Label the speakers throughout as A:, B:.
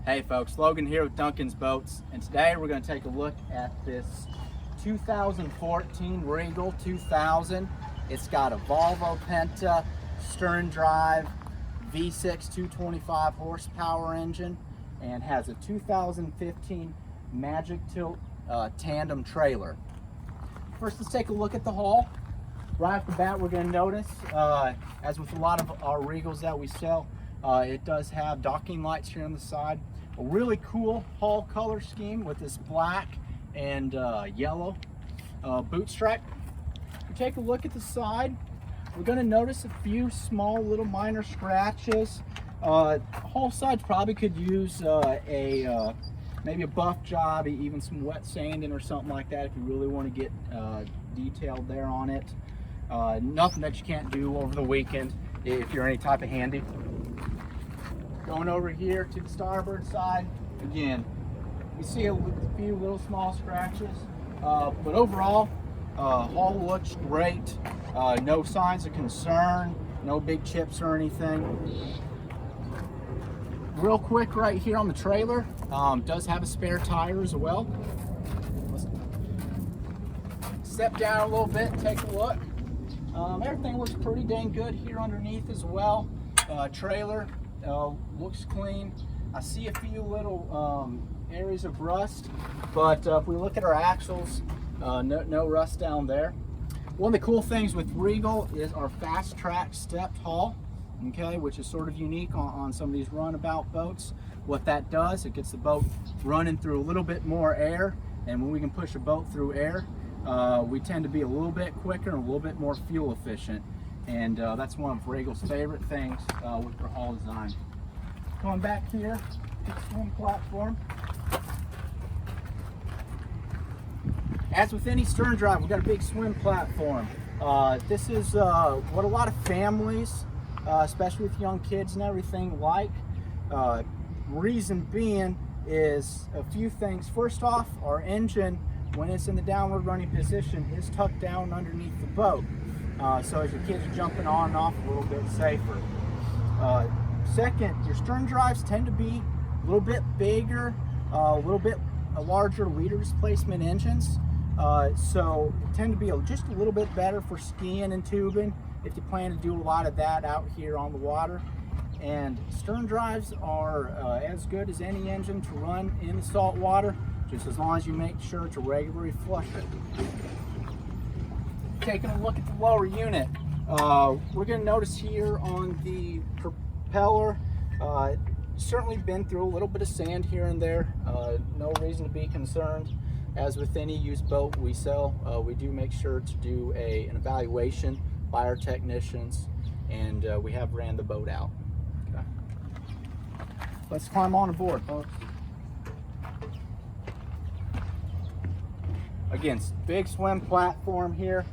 A: Hey folks, Logan here with Duncan's Boats, and today we're going to take a look at this 2014 Regal 2000. It's got a Volvo Penta stern drive V6 225 horsepower engine and has a 2015 Magic Tilt tandem trailer. First, let's take a look at the hull. Right off the bat, we're going to notice, as with a lot of our Regals that we sell, it does have docking lights here on the side. A really cool hull color scheme with this black and yellow boot stripe. If we take a look at the side, we're going to notice a few small little minor scratches. Hull sides probably could use maybe a buff job, even some wet sanding or something like that if you really want to get detailed there on it. Nothing that you can't do over the weekend if you're any type of handy. Going over here to the starboard side, again, you see a few little small scratches, but overall, hull looks great. No signs of concern, no big chips or anything. Real quick, right here on the trailer, does have a spare tire as well. Let's step down a little bit and take a look. Everything looks pretty dang good here underneath as well. Trailer looks clean. I see a few little areas of rust, but if we look at our axles, no rust down there. One of the cool things with Regal is our fast track stepped hull, okay, which is sort of unique on some of these runabout boats. What that does, it gets the boat running through a little bit more air, and when we can push a boat through air, we tend to be a little bit quicker and a little bit more fuel efficient. And that's one of Regal's favorite things with their hull design. Going back here to the swim platform. As with any stern drive, we've got a big swim platform. This is what a lot of families, especially with young kids and everything, like. Reason being is a few things. First off, our engine, when it's in the downward running position, is tucked down underneath the boat. So as your kids are jumping on and off, a little bit safer. Second, your stern drives tend to be a little bit bigger, a little bit larger leader displacement engines. So tend to be just a little bit better for skiing and tubing if you plan to do a lot of that out here on the water. And stern drives are as good as any engine to run in the salt water, just as long as you make sure to regularly flush it. Taking a look at the lower unit, we're going to notice here on the propeller, certainly been through a little bit of sand here and there. No reason to be concerned. As with any used boat we sell, we do make sure to do an evaluation by our technicians, and we have ran the boat out. Okay. Let's climb on aboard, folks. Again, big swim platform here.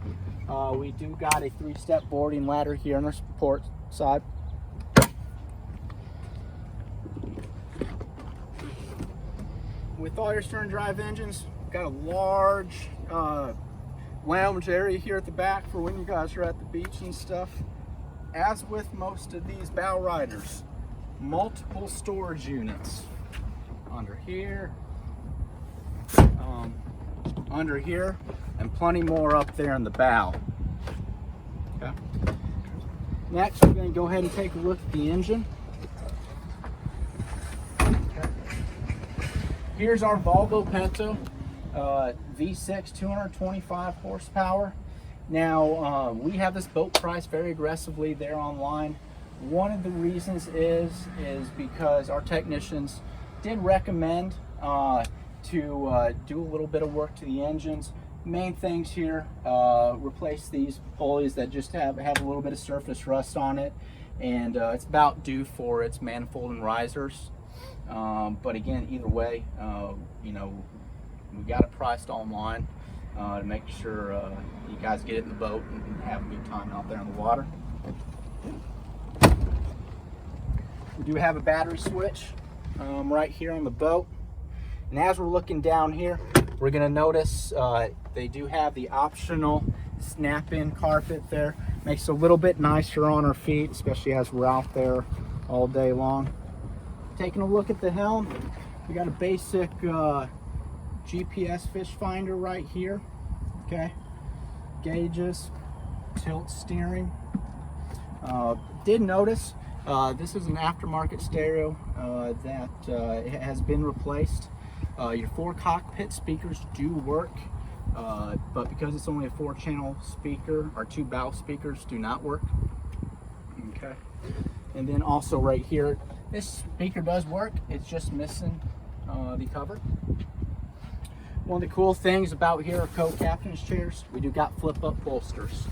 A: We do got a 3-step boarding ladder here on our port side. With all your stern drive engines, got a large lounge area here at the back for when you guys are at the beach and stuff. As with most of these bow riders, multiple storage units under here, and plenty more up there in the bow. Okay. Next, we're going to go ahead and take a look at the engine. Okay. Here's our Volvo Penta V6 225 horsepower. Now, we have this boat priced very aggressively there online. One of the reasons is because our technicians did recommend to do a little bit of work to the engines. Main things here, replace these pulleys that just have a little bit of surface rust on it, and it's about due for its manifold and risers. But again, either way, you know, we got it priced online to make sure you guys get it in the boat and have a good time out there in the water. We do have a battery switch right here on the boat. And as we're looking down here, we're going to notice they do have the optional snap-in carpet there. Makes it a little bit nicer on our feet, especially as we're out there all day long. Taking a look at the helm, we got a basic GPS fish finder right here. Okay, gauges, tilt steering. Did notice this is an aftermarket stereo that has been replaced. Your 4 cockpit speakers do work, but because it's only a 4-channel speaker, our 2 bow speakers do not work. Okay, and then also right here, this speaker does work, it's just missing the cover. One of the cool things about here are co-captain's chairs. We do got flip-up bolsters.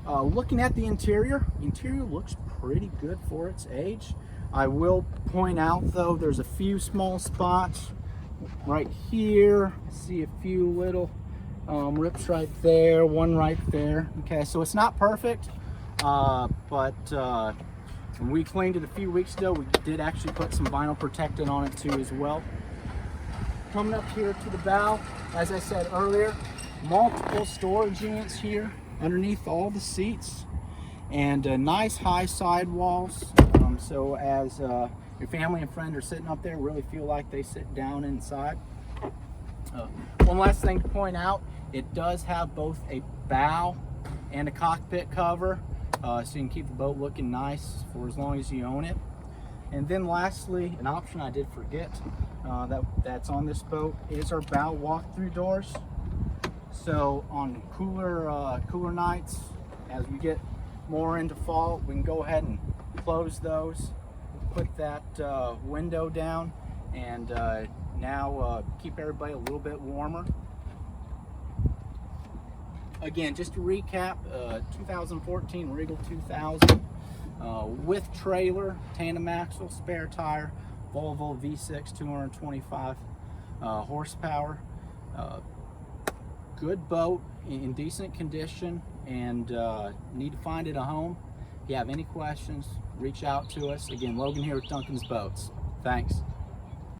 A: Looking at the interior looks pretty good for its age. I will point out though, there's a few small spots right here. See a few little rips right there, one right there. Okay, so it's not perfect, but when we cleaned it a few weeks ago, we did actually put some vinyl protectant on it too as well. Coming up here to the bow, as I said earlier, multiple storage units here underneath all the seats, and nice high sidewalls, so as your family and friends are sitting up there, really feel like they sit down inside. One last thing to point out, it does have both a bow and a cockpit cover, so you can keep the boat looking nice for as long as you own it. And then lastly, an option I did forget that's on this boat is our bow walk-through doors. So on cooler nights, as we get more into fall, we can go ahead and close those, put that window down, and now keep everybody a little bit warmer. Again, just to recap, 2014 Regal 2000 with trailer, tandem axle, spare tire, Volvo V6, 225 horsepower. Good boat in decent condition, and need to find it a home. If you have any questions, reach out to us. Again, Logan here with Duncan's Boats. Thanks.